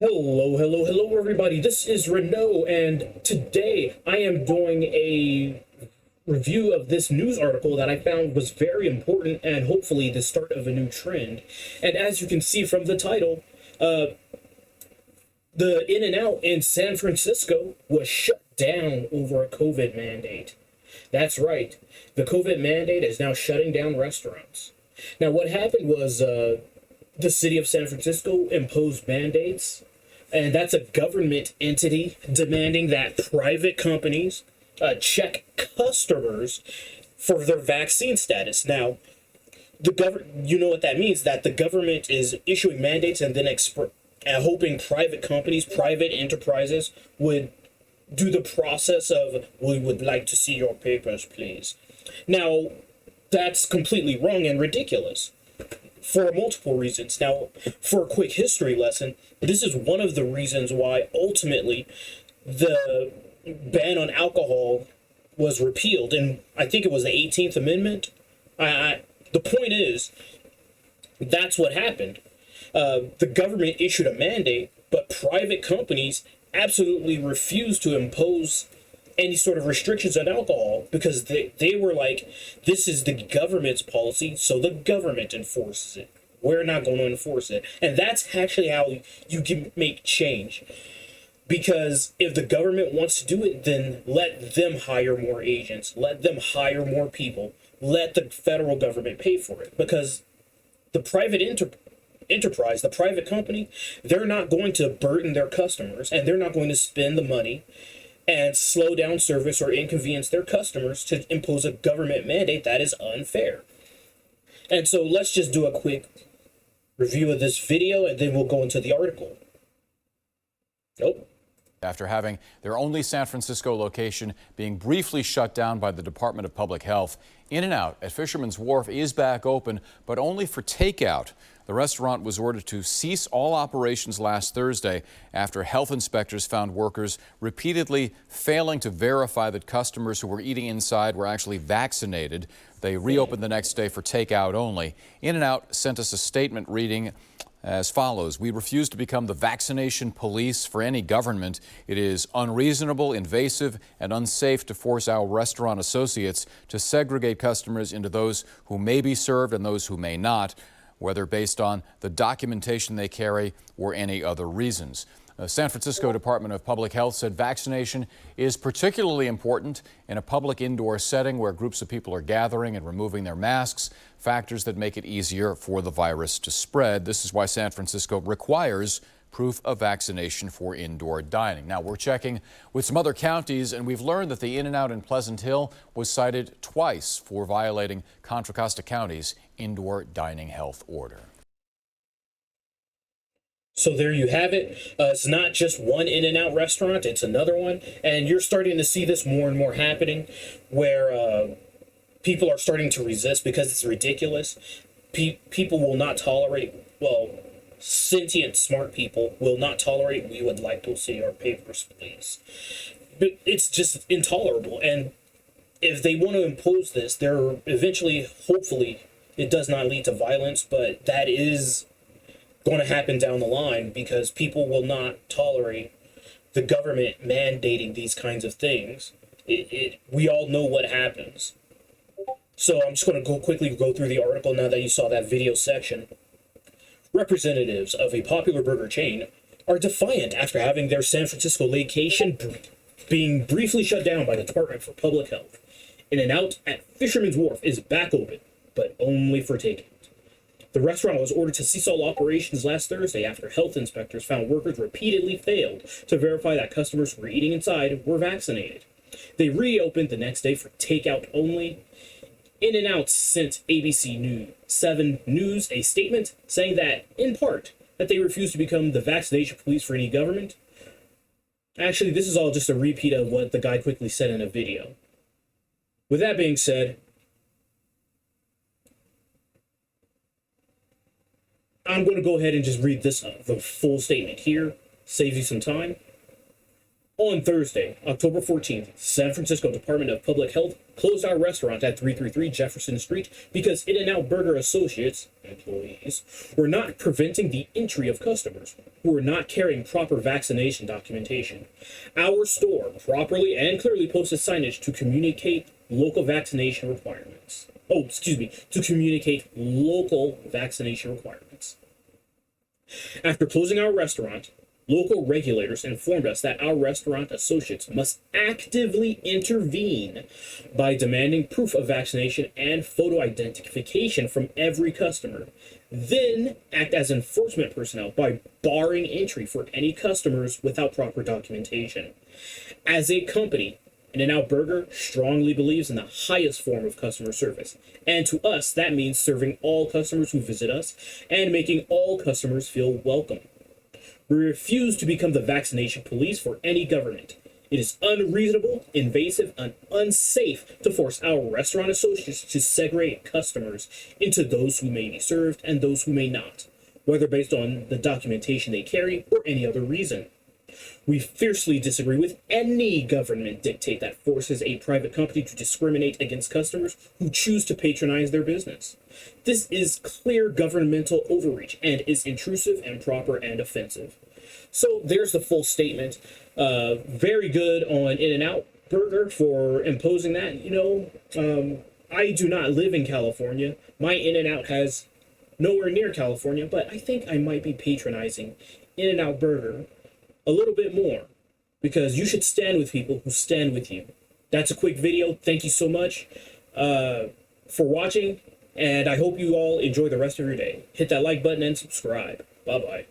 Hello, everybody. This is Renault, and today I am doing a review of this news article that I found was very important and hopefully the start of a new trend. And as you can see from the title, the In-N-Out in San Francisco was shut down over a COVID mandate. That's right. The COVID mandate is now shutting down restaurants. Now, what happened was the city of San Francisco imposed mandates, and that's a government entity demanding that private companies check customers for their vaccine status. Now, you know what that means, that the government is issuing mandates and then hoping private companies, private enterprises would do the process of, we would like to see your papers, please. Now, that's completely wrong and ridiculous for multiple reasons. Now, for a quick history lesson, this is one of the reasons why ultimately the ban on alcohol was repealed, and I think it was the 18th Amendment. The point is, that's what happened. The government issued a mandate, but private companies absolutely refused to impose any sort of restrictions on alcohol because they were like, this is the government's policy, so the government enforces it. We're not going to enforce it. And that's actually how you can make change. Because if the government wants to do it, then let them hire more agents, let them hire more people, let the federal government pay for it. Because the private enterprise, the private company, they're not going to burden their customers, and they're not going to spend the money and slow down service or inconvenience their customers to impose a government mandate that is unfair. And so let's just do a quick review of this video, and then we'll go into the article. Nope. After having their only San Francisco location being briefly shut down by the Department of Public Health, In-N-Out at Fisherman's Wharf is back open, but only for takeout. The restaurant was ordered to cease all operations last Thursday after health inspectors found workers repeatedly failing to verify that customers who were eating inside were actually vaccinated. They reopened the next day for takeout only. In-N-Out sent us a statement reading as follows: "We refuse to become the vaccination police for any government. It is unreasonable, invasive, and unsafe to force our restaurant associates to segregate customers into those who may be served and those who may not, whether based on the documentation they carry or any other reasons." The San Francisco Department of Public Health said vaccination is particularly important in a public indoor setting where groups of people are gathering and removing their masks, factors that make it easier for the virus to spread. This is why San Francisco requires proof of vaccination for indoor dining. Now, we're checking with some other counties, and we've learned that the In-N-Out in Pleasant Hill was cited twice for violating Contra Costa County's indoor dining health order. So there you have it. It's not just one In-N-Out restaurant, it's another one. And you're starting to see this more and more happening where people are starting to resist because it's ridiculous. People will not tolerate, well, sentient, smart people will not tolerate, "We would like to see our papers, please." But it's just intolerable. And if they want to impose this, they're eventually, hopefully, it does not lead to violence, but that is going to happen down the line because people will not tolerate the government mandating these kinds of things. We all know what happens. So I'm just going to quickly go through the article now that you saw that video section. Representatives of a popular burger chain are defiant after having their San Francisco location being briefly shut down by the Department for Public Health. In-N-Out at Fisherman's Wharf is back open, but only for takeout. The restaurant was ordered to cease all operations last Thursday after health inspectors found workers repeatedly failed to verify that customers who were eating inside were vaccinated. They reopened the next day for takeout only. In-N-Out sent ABC News 7 News a statement saying that, in part, that they refuse to become the vaccination police for any government. Actually, this is all just a repeat of what the guy quickly said in a video. With that being said, I'm going to go ahead and just read the full statement here, save you some time. On Thursday, October 14th, San Francisco Department of Public Health closed our restaurant at 333 Jefferson Street because In-N-Out Burger associates, employees, were not preventing the entry of customers who were not carrying proper vaccination documentation. Our store properly and clearly posted signage to communicate local vaccination requirements. To communicate local vaccination requirements. After closing our restaurant, local regulators informed us that our restaurant associates must actively intervene by demanding proof of vaccination and photo identification from every customer, then act as enforcement personnel by barring entry for any customers without proper documentation. As a company, In-N-Out Burger strongly believes in the highest form of customer service, and to us that means serving all customers who visit us and making all customers feel welcome. We refuse to become the vaccination police for any government. It is unreasonable, invasive, and unsafe to force our restaurant associates to segregate customers into those who may be served and those who may not, whether based on the documentation they carry or any other reason. We fiercely disagree with any government dictate that forces a private company to discriminate against customers who choose to patronize their business. This is clear governmental overreach and is intrusive, improper, and offensive. So there's the full statement. Very good on In-N-Out Burger for imposing that. I do not live in California. My In-N-Out has nowhere near California, but I think I might be patronizing In-N-Out Burger a little bit more, because you should stand with people who stand with you. That's a quick video. Thank you so much for watching, and I hope you all enjoy the rest of your day. Hit that like button and subscribe. Bye-bye.